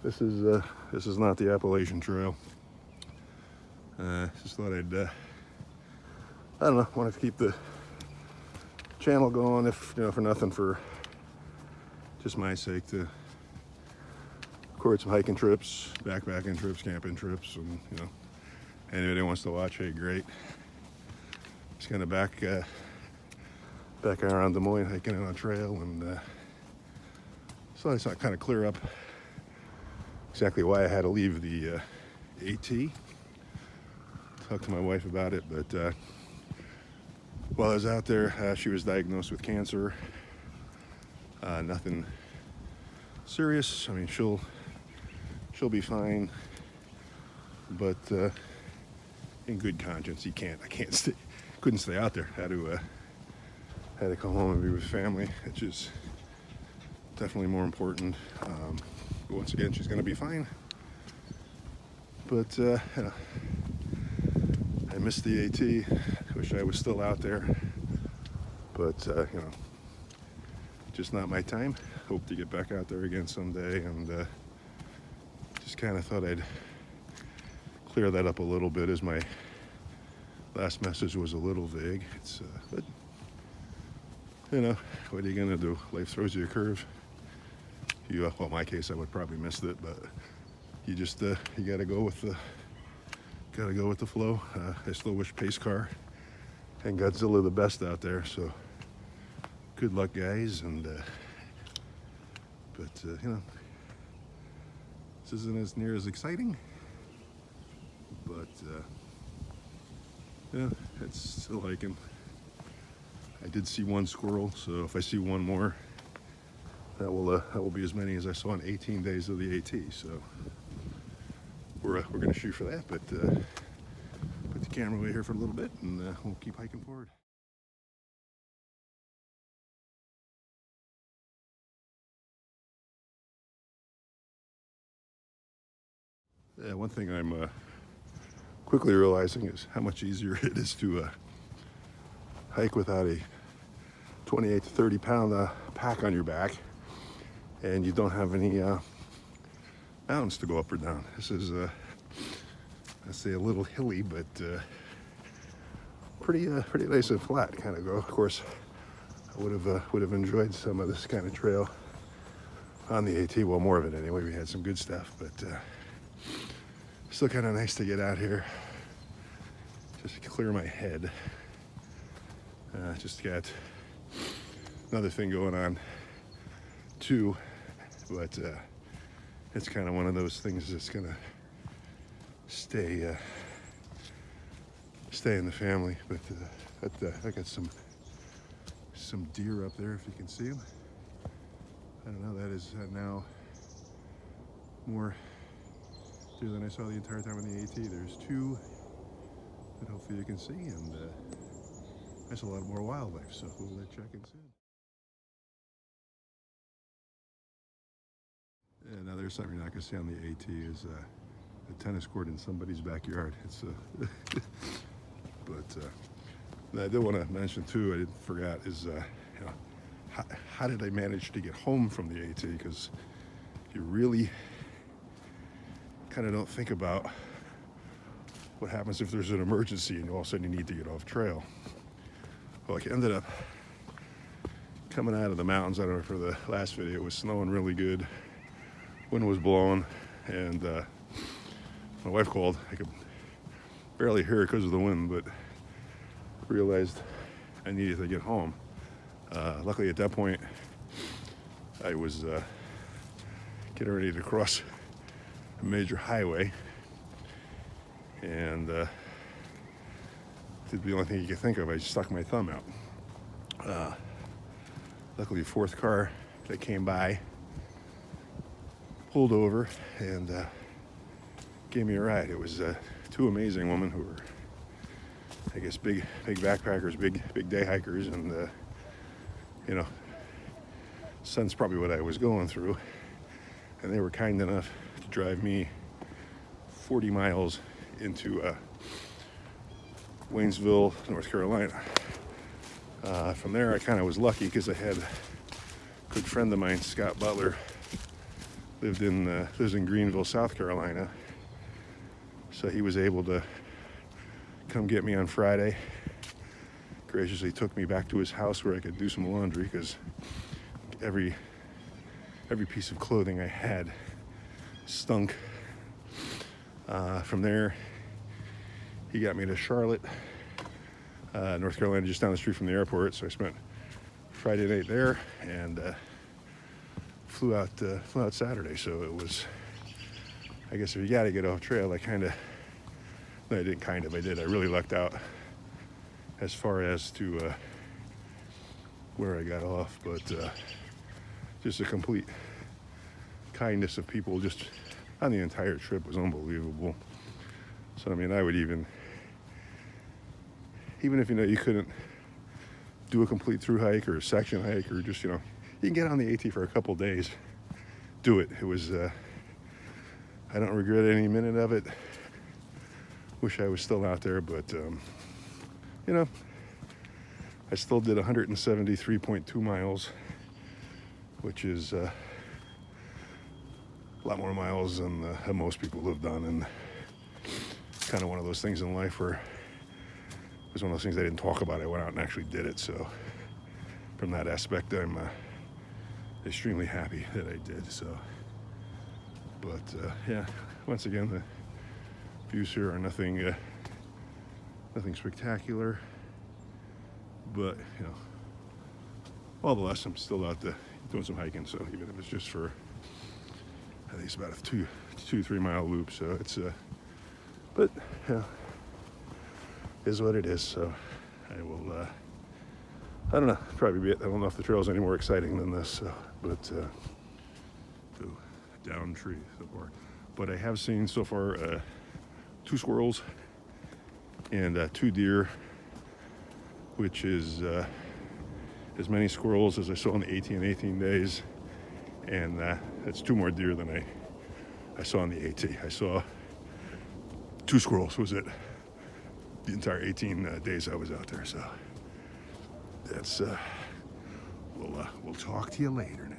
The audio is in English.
This is not the Appalachian Trail. Just thought I'd I don't know, wanted to keep the channel going, if for nothing, for just my sake, to record some hiking trips, backpacking trips, camping trips, and anybody wants to watch, hey, great. Just kind of back around Des Moines, hiking on a trail, and so I thought kind of clear up exactly why I had to leave the AT. Talked to my wife about it, but while I was out there, she was diagnosed with cancer. Nothing serious. I mean, she'll be fine, but in good conscience, couldn't stay out there. Had to come home and be with family, which is definitely more important. But once again, she's going to be fine. But I missed the AT. Wish I was still out there, but just not my time. Hope to get back out there again someday, and just kind of thought I'd clear that up a little bit, as my last message was a little vague. It's but what are you gonna do? Life throws you a curve. Well, in my case, I would probably missed it, but you just you gotta go with the flow. I still wish Pace Car and Godzilla the best out there, so good luck, guys. And but this isn't as near as exciting, but it's still hiking. I did see one squirrel, so if I see one more, that will be as many as I saw in 18 days of the AT. So we're gonna shoot for that, but put the camera away here for a little bit, and we'll keep hiking forward. Yeah, one thing I'm quickly realizing is how much easier it is to hike without a 28 to 30 pound pack on your back, and you don't have any mountains to go up or down. This is I'd say a little hilly, but pretty nice and flat kind of go. Of course, I would have enjoyed some of this kind of trail on the AT. Well, more of it anyway. We had some good stuff, but still kind of nice to get out here, just to clear my head. Just got another thing going on too, but it's kind of one of those things that's gonna stay in the family. But I got some deer up there, if you can see them. I don't know, that is now more deer than I saw the entire time on the AT. There's two that hopefully you can see, and there's a lot more wildlife, so we'll check in soon. Yeah, now there's something you're not going to see on the AT, is a tennis court in somebody's backyard. It's but I did want to mention too, I forgot, is how did I manage to get home from the AT? Because you really kind of don't think about what happens if there's an emergency and all of a sudden you need to get off trail. Well, I ended up coming out of the mountains. I don't know, for the last video, it was snowing really good. Wind was blowing, and my wife called. I could barely hear it because of the wind, but realized I needed to get home. Luckily at that point, I was getting ready to cross a major highway, and did the only thing you could think of. I just stuck my thumb out. Luckily, a fourth car that came by pulled over and gave me a ride. It was two amazing women who were, I guess, big backpackers, big day hikers, and sense probably what I was going through, and they were kind enough to drive me 40 miles into Waynesville, North Carolina. From there, I kind of was lucky because I had a good friend of mine, Scott Butler, lives in Greenville, South Carolina. So he was able to come get me on Friday. Graciously took me back to his house where I could do some laundry, because every piece of clothing I had stunk. From there, he got me to Charlotte, North Carolina, just down the street from the airport. So I spent Friday night there and flew out Saturday. So it was, I guess if you got to get off trail, I did. I really lucked out as far as to where I got off, but just a complete kindness of people just on the entire trip was unbelievable. So I mean, I would even if you couldn't do a complete through hike or a section hike, or just you can get on the AT for a couple days, do it. It was I don't regret any minute of it. Wish I was still out there, but I still did 173.2 miles, which is a lot more miles than most people have done, and kind of one of those things in life where it was one of those things I didn't talk about. I went out and actually did it. So from that aspect, I'm extremely happy that I did. So, but yeah, once again, the views here are nothing spectacular, but all the less I'm still out there doing some hiking. So even if it's just for, I think it's about a 2-3 mile loop. So it's but is what it is. So I will I don't know, probably be it. I don't know if the trail's any more exciting than this. So, but down tree so far. But I have seen so far 2 squirrels and 2 deer, which is as many squirrels as I saw in the 18 days, and that's 2 more deer than I saw in the AT. I saw 2 squirrels, was it, the entire 18 days I was out there. So that's we'll talk to you later now.